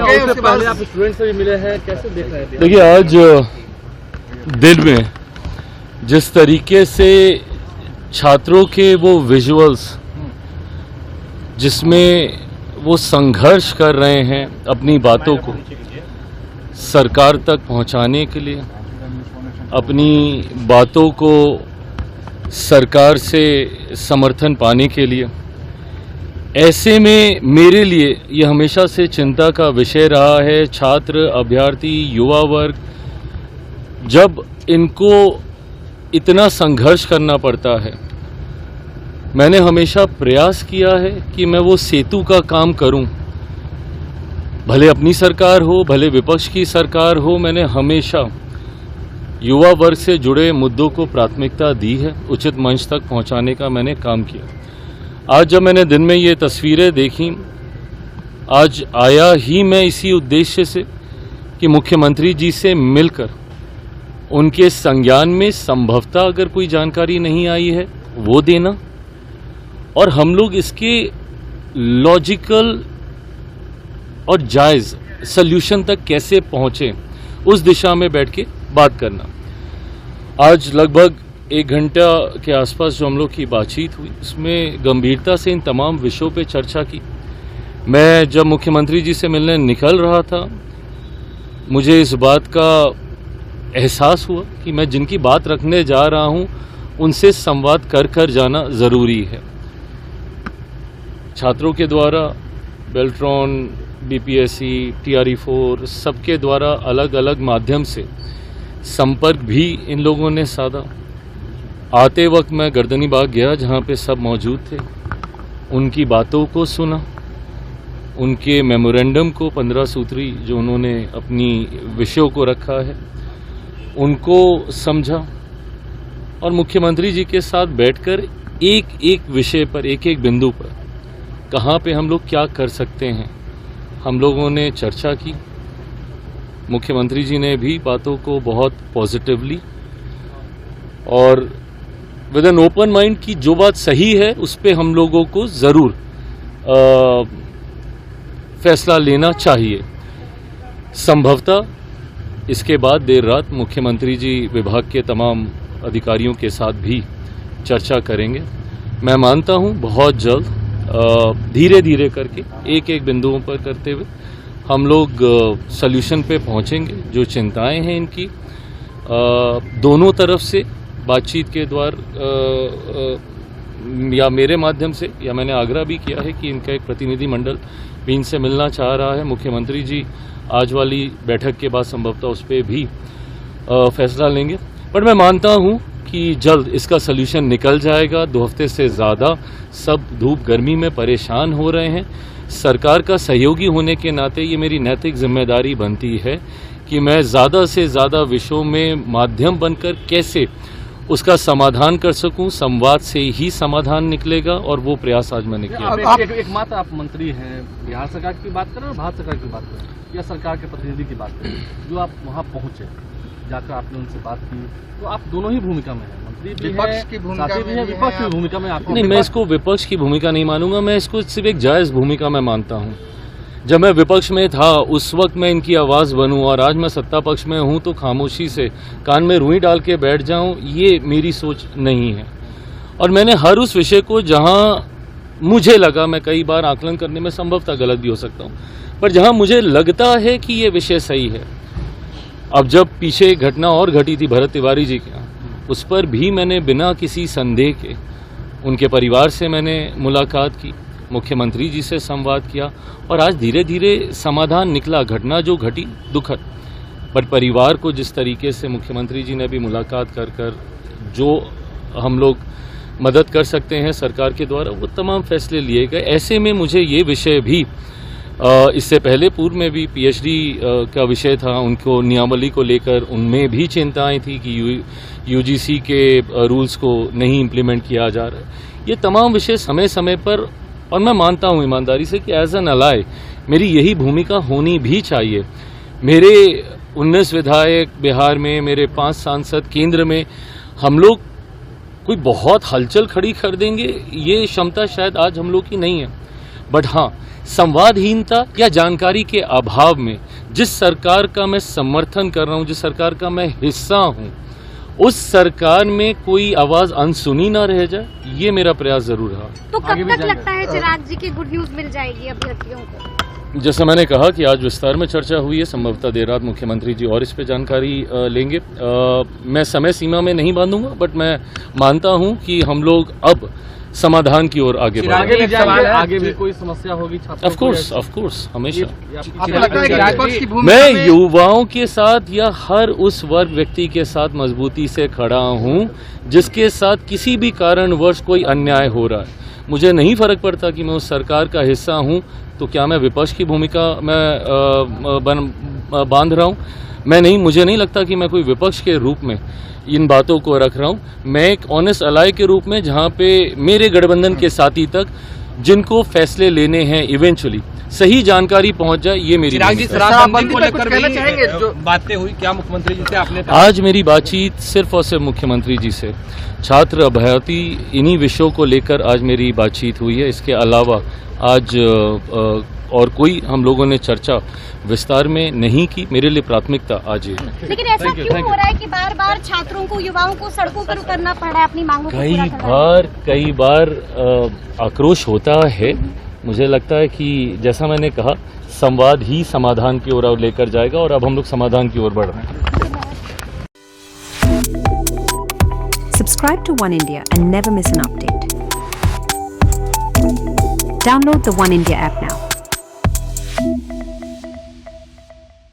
पहले आप स्टूडेंट से भी मिले हैं, कैसे देख रहे हैं? देखिए, आज दिन में जिस तरीके से छात्रों के वो विजुअल्स जिसमें वो संघर्ष कर रहे हैं अपनी बातों को सरकार तक पहुंचाने के लिए, अपनी बातों को सरकार से समर्थन पाने के लिए, ऐसे में मेरे लिए ये हमेशा से चिंता का विषय रहा है। छात्र, अभ्यर्थी, युवा वर्ग, जब इनको इतना संघर्ष करना पड़ता है, मैंने हमेशा प्रयास किया है कि मैं वो सेतु का काम करूं। भले अपनी सरकार हो, भले विपक्ष की सरकार हो, मैंने हमेशा युवा वर्ग से जुड़े मुद्दों को प्राथमिकता दी है, उचित मंच तक पहुंचाने का मैंने काम किया। आज जब मैंने दिन में ये तस्वीरें देखी, आज आया ही मैं इसी उद्देश्य से कि मुख्यमंत्री जी से मिलकर उनके संज्ञान में संभवतः अगर कोई जानकारी नहीं आई है वो देना, और हम लोग इसके लॉजिकल और जायज़ सल्यूशन तक कैसे पहुंचे उस दिशा में बैठ के बात करना। आज लगभग 1 घंटा के आसपास जो हम लोग की बातचीत हुई, उसमें गंभीरता से इन तमाम विषयों पे चर्चा की। मैं जब मुख्यमंत्री जी से मिलने निकल रहा था, मुझे इस बात का एहसास हुआ कि मैं जिनकी बात रखने जा रहा हूं उनसे संवाद कर जाना ज़रूरी है। छात्रों के द्वारा बेल्ट्रॉन, बीपीएससी, TRE-4 सबके द्वारा अलग अलग माध्यम से संपर्क भी इन लोगों ने साधा। आते वक्त मैं गर्दनी बाग गया जहाँ पे सब मौजूद थे, उनकी बातों को सुना, उनके मेमोरेंडम को 15 सूत्री जो उन्होंने अपनी विषयों को रखा है उनको समझा, और मुख्यमंत्री जी के साथ बैठकर एक एक विषय पर, एक एक बिंदु पर कहाँ पे हम लोग क्या कर सकते हैं, हम लोगों ने चर्चा की। मुख्यमंत्री जी ने भी बातों को बहुत पॉजिटिवली और विद एन ओपन माइंड की जो बात सही है उस पे हम लोगों को ज़रूर फैसला लेना चाहिए। संभवतः इसके बाद देर रात मुख्यमंत्री जी विभाग के तमाम अधिकारियों के साथ भी चर्चा करेंगे। मैं मानता हूं बहुत जल्द धीरे धीरे करके एक एक बिंदुओं पर करते हुए हम लोग सल्यूशन पे पहुंचेंगे। जो चिंताएं हैं इनकी दोनों तरफ से बातचीत के द्वारा या मेरे माध्यम से, या मैंने आग्रह भी किया है कि इनका एक प्रतिनिधि मंडल भी इनसे मिलना चाह रहा है। मुख्यमंत्री जी आज वाली बैठक के बाद संभवतः उस पर भी फैसला लेंगे, पर मैं मानता हूं कि जल्द इसका सल्यूशन निकल जाएगा। 2 हफ्ते से ज़्यादा सब धूप गर्मी में परेशान हो रहे हैं। सरकार का सहयोगी होने के नाते ये मेरी नैतिक जिम्मेदारी बनती है कि मैं ज़्यादा से ज़्यादा विषयों में माध्यम बनकर कैसे उसका समाधान कर सकूं। संवाद से ही समाधान निकलेगा, और वो प्रयास आज मैंने किया। एक मात्र आप मंत्री हैं, बिहार सरकार की बात करें और भारत सरकार की बात करें या सरकार के प्रतिनिधि की बात करें, जो आप वहाँ पहुँचे, जाकर आपने उनसे बात की, तो आप दोनों ही भूमिका में हैं, मंत्री भी विपक्ष की भूमिका में, विपक्ष की भूमिका में। आप नहीं, मैं इसको विपक्ष की भूमिका नहीं मानूंगा, मैं इसको सिर्फ एक जायज़ भूमिका में मानता हूं। जब मैं विपक्ष में था उस वक्त मैं इनकी आवाज़ बनूं, और आज मैं सत्ता पक्ष में हूं तो खामोशी से कान में रुई डाल के बैठ जाऊं, ये मेरी सोच नहीं है। और मैंने हर उस विषय को जहां मुझे लगा, मैं कई बार आकलन करने में संभवतः गलत भी हो सकता हूं, पर जहां मुझे लगता है कि ये विषय सही है। अब जब पीछे एक घटना और घटी थी भरत तिवारी जी के यहाँ, उस पर भी मैंने बिना किसी संदेह के उनके परिवार से मैंने मुलाकात की, मुख्यमंत्री जी से संवाद किया, और आज धीरे धीरे समाधान निकला। घटना जो घटी दुखद, पर परिवार को जिस तरीके से मुख्यमंत्री जी ने भी मुलाकात कर जो हम लोग मदद कर सकते हैं सरकार के द्वारा, वो तमाम फैसले लिए गए। ऐसे में मुझे ये विषय भी इससे पहले पूर्व में भी PhD का विषय था, उनको नियमावली को लेकर उनमें भी चिंताएं थी कि UGC के रूल्स को नहीं इम्प्लीमेंट किया जा रहा है। ये तमाम विषय समय समय पर, और मैं मानता हूँ ईमानदारी से कि एज एन अलाय मेरी यही भूमिका होनी भी चाहिए। मेरे 19 विधायक बिहार में, मेरे 5 सांसद केंद्र में, हम लोग कोई बहुत हलचल खड़ी कर देंगे ये क्षमता शायद आज हम लोग की नहीं है। बट हाँ, संवादहीनता या जानकारी के अभाव में जिस सरकार का मैं समर्थन कर रहा हूँ, जिस सरकार का मैं हिस्सा हूँ, उस सरकार में कोई आवाज अनसुनी ना रह जाए, ये मेरा प्रयास जरूर रहा। तो कब तक लगता है चिराग जी की गुड न्यूज मिल जाएगी अभ्यर्थियों को? जैसा मैंने कहा कि आज विस्तार में चर्चा हुई है, संभवतः देर रात मुख्यमंत्री जी और इस पे जानकारी लेंगे। मैं समय सीमा में नहीं बांधूंगा, बट मैं मानता हूं कि हम लोग अब समाधान की ओर आगे बढ़ेंगे। आगे भी कोई समस्या होगी छात्रों को? ऑफ कोर्स हमेशा। आपको लगता है कि विपक्ष की मैं युवाओं के साथ या हर उस वर्ग व्यक्ति के साथ मजबूती से खड़ा हूं जिसके साथ किसी भी कारणवश कोई अन्याय हो रहा है। मुझे नहीं फर्क पड़ता कि मैं उस सरकार का हिस्सा हूं, तो क्या मैं विपक्ष की भूमिका में बांध रहा हूं? मैं नहीं, मुझे नहीं लगता कि मैं कोई विपक्ष के रूप में इन बातों को रख रहा हूं। मैं एक ऑनेस्ट अलाय के रूप में, जहां पे मेरे गठबंधन के साथी तक जिनको फैसले लेने हैं इवेंचुअली सही जानकारी पहुंच जाए, ये मेरी चिराग जी शराबबंदी को लेकर कहना चाहेंगे जो बातें हुई, क्या मुख्यमंत्री जी से आपने कहा? आज मेरी बातचीत सिर्फ और सिर्फ मुख्यमंत्री जी से, छात्र अभ्यर्थी इन्हीं विषयों को लेकर आज मेरी बातचीत हुई है। इसके अलावा आज और कोई हम लोगों ने चर्चा विस्तार में नहीं की। मेरे लिए प्राथमिक्ता आज ये है। लेकिन ऐसा क्यों हो रहा है कि बार बार छात्रों को, युवाओं को सड़कों पर उतरना पड़ रहा है अपनी मांगों को पूरा करने? कई बार आक्रोश होता है। मुझे लगता है कि जैसा मैंने कहा, संवाद ही समाधान की ओर लेकर जाएगा, और अब हम लोग समाधान की ओर बढ़ रहे हैं। Subscribe to One India and never miss an update. Download the One India app now.